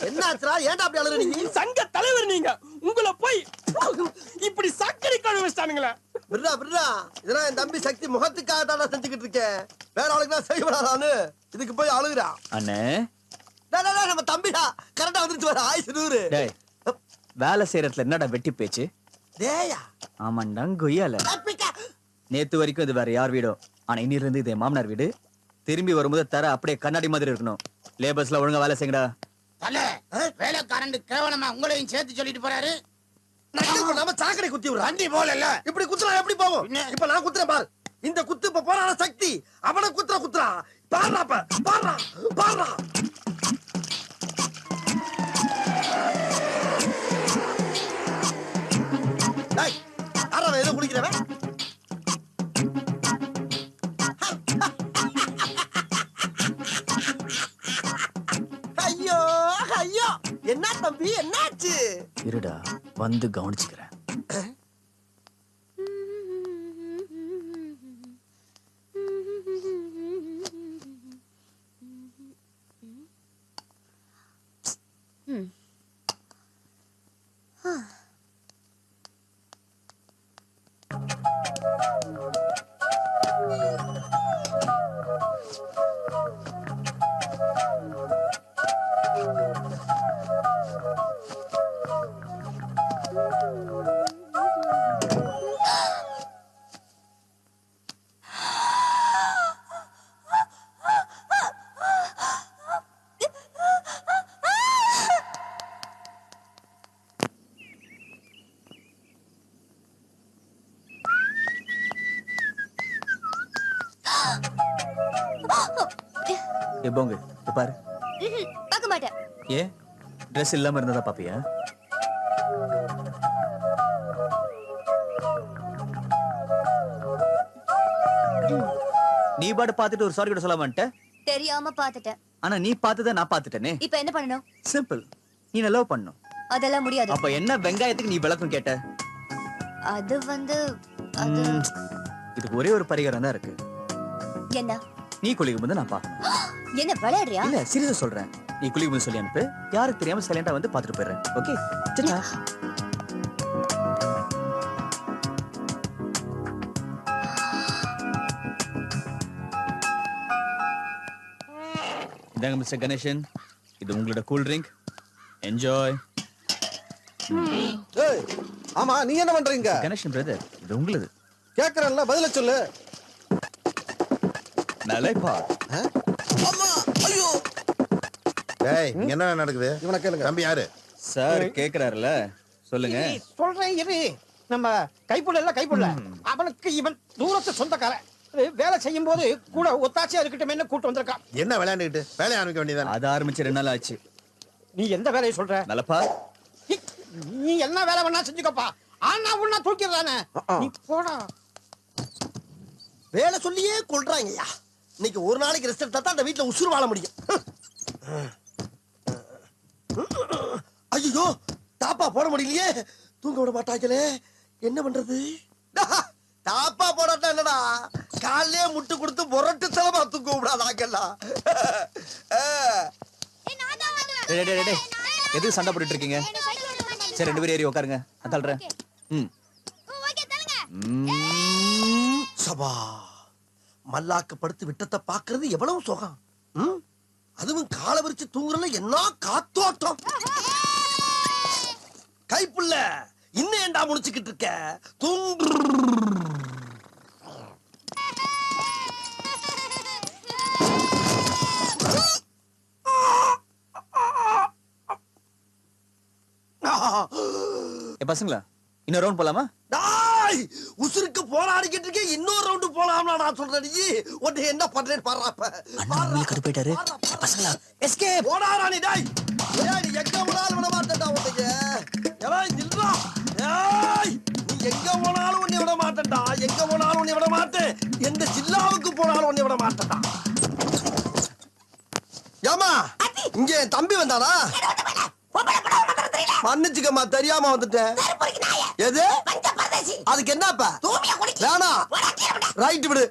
என்னாச்சுடா? ஏன்டா அப்படி அழுற நீ? சங்க தலைவர் நீங்க, உங்களை போய் இப்படி சக்கரை கழுவ வச்சிட்டானுங்களே. விடுறா விடுறா, இதெல்லாம் என் தம்பி சக்தி முகத்துக்காக தான் செஞ்சுக்கிட்டு இருக்கேன். வேற ஆளுக்கு தான் செய்யப்படாதான்னு இதுக்கு போய் அழுகுறா. அண்ணே நம்ம தம்பிடா, கரெக்டா வந்துருச்சு வர. ஆயுசு 100. டேய், வேலை செய்யறதுல என்னடா வெட்டி பேச்சு? டேயா ஆமாண்டா கொய்யால. நேத்து வரைக்கும் இது வேற யார் வீடோ, ஆனா இன்னில இருந்து இது மாமனார் வீடு. திரும்பி வரும்போது தர அப்படியே கண்ணாடி மாதிரி இருக்கணும். லேபர்ஸ்ல ஒழுங்கா வேலை செய்யுங்கடா. தல வேலைக்காரன் கேவலமா உங்களையும் சேர்த்து சொல்லிட்டு போறாரு. நம்ம சாக்கடை குத்தி விடுற வண்டி போல இப்படி குத்துறா எப்படி போவோம்? இப்ப நான் குத்துறேன் பாரு. இந்த குத்து இப்ப போறான சக்தி, அவனை குத்துறா பாடுறா பாடுறா பாடுறா. ஏதோ குளிக்கிறவன் ஐயோ ஐயோ, என்ன தம்பி என்னாச்சு? இருடா வந்து கவனிச்சுக்கிறேன். எப்போங்க பாரு. பார்க்க மாட்டேன். ஏ ட்ரெஸ் இல்லாம இருந்ததா பாப்பியா? நீ பாட்டு பாத்துட்டு ஒரு சாரி கூட சொல்ல மாட்டேன். தெரியாம பாத்துட்டேன். ஆனா நீ பார்த்தத நான் பாத்துட்டேனே. இப்போ என்ன பண்ணணும்? சிம்பிள், நீ லவ் பண்ணணும். அதெல்லாம் முடியாது. அப்ப என்ன வெங்காயத்துக்கு நீ விளக்கம் கேட்ட? அது அது இதுக்கு ஒரே ஒரு பரிகாரம் தான் இருக்கு. என்ன? நீ குளிக்கும் போது நான் பாக்கணும். என்ன விளையாடுறியா? இல்ல சீரியஸா சொல்றேன். நீ குளிக்கும் போது சொல்லி அனுப்பு, யாருக்கு தெரியாம சைலண்டா வந்து பாத்துட்டு போயிடுறேன். ஓகே சின்ன இதாங்க மிஸ்டர் கணேசன், இது உங்களோட கூல் ட்ரிங்க். என்ஜாய். ஏய் ஆமா, நீ என்ன பண்றீங்க? கணேசன் பிரதர், இது உங்களுது. கேக்குறேன்ல, பதில சொல்லு. நலைப்பா. அம்மா ஐயோ. டேய் என்ன நடக்குது? இவனை கேளுங்க. தம்பி யாரு? சார் கேக்குறாருல, சொல்லுங்க. சொல்றேன் இரு. நம்ம கைப்புள்ள அவனுக்கு இவன் தூரத்து சொந்தக்காரன். வேலை செய்யும் போது கூட ஒத்தாச்சியா இருக்கட்டும் கூட்டு வந்திருக்கான். என்ன விளையாண்டுக்கிட்டு வேலையை ஆரம்பிக்க வேண்டியதானே? அது ஆரம்பிச்சு 2 நாள் ஆச்சு. நீ எந்த வேலையை சொல்ற? நலப்பா, நீ என்ன வேலை வேணா செஞ்சுக்கப்பா. ஆனா உன்னா தூக்கிடுறானே. நீ போடா. வேலை சொல்லியே கொள்றாங்கய்யா. இன்னைக்கு ஒரு நாளைக்கு ரெஸ்ட் எடுத்தா தான் அந்த வீட்டுல உசுறு வாழ முடியும். ஐயோ, தாப்பா போட முடியலையே. தூங்க விட மாட்டாங்களே, என்ன பண்றது? தாப்பா போடாட்டா என்னடா, காலையே முட்டு கொடுத்து முரட்டு தலமா தூங்க விடாதாங்கல்லாம். எதுக்கு சண்டை போட்டுட்டு இருக்கீங்க? சரி 2 பேரும் ஏறி உட்காருங்க, நான் தள்ளுறேன். சபா, மல்லாக்க படுத்து விட்டத்தை பாக்குறது எவ்வளவு சுகம். அதுவும் காலை விரிச்சு தூங்குறதுல என்ன காத்தோட்டம். கைப்புள்ள இன்னும் ஏண்டா முடிச்சுக்கிட்டு இருக்க? தூங்கு. பசங்களா, இன்னொரு ரவுண்ட் போலாமா? உசுருக்கு போராடிக்கிட்டு இருக்கே, இன்னொரு ரவுண்டு போலாம்னா நான் சொல்றேன். நீ உன்னை என்ன பண்றேன்னு பாடுறாப்ப. கட்டு போயிட்டாரு. பசங்களா எஸ்கேப். போடாரா நீ. டேய் நீ எங்க போனாலும் விட மாட்டேன்டா உன்னைய. ஏய் நில்றா. ஏய் நீ எங்க போனாலும் உன்னை விட மாட்டேன்டா. எங்க போனாலும் உன்னை விட மாட்டேன். எந்த ஜில்லாவுக்கு போனாலும் உன்னை விட மாட்டேன்டா. ஏமா இங்க தம்பி வந்தானா? மன்னிச்சுக்கம்மா, தெரியாம வந்துட்டேன். எது அதுக்கு என்னப்பா? வேணா ரைட் விடு.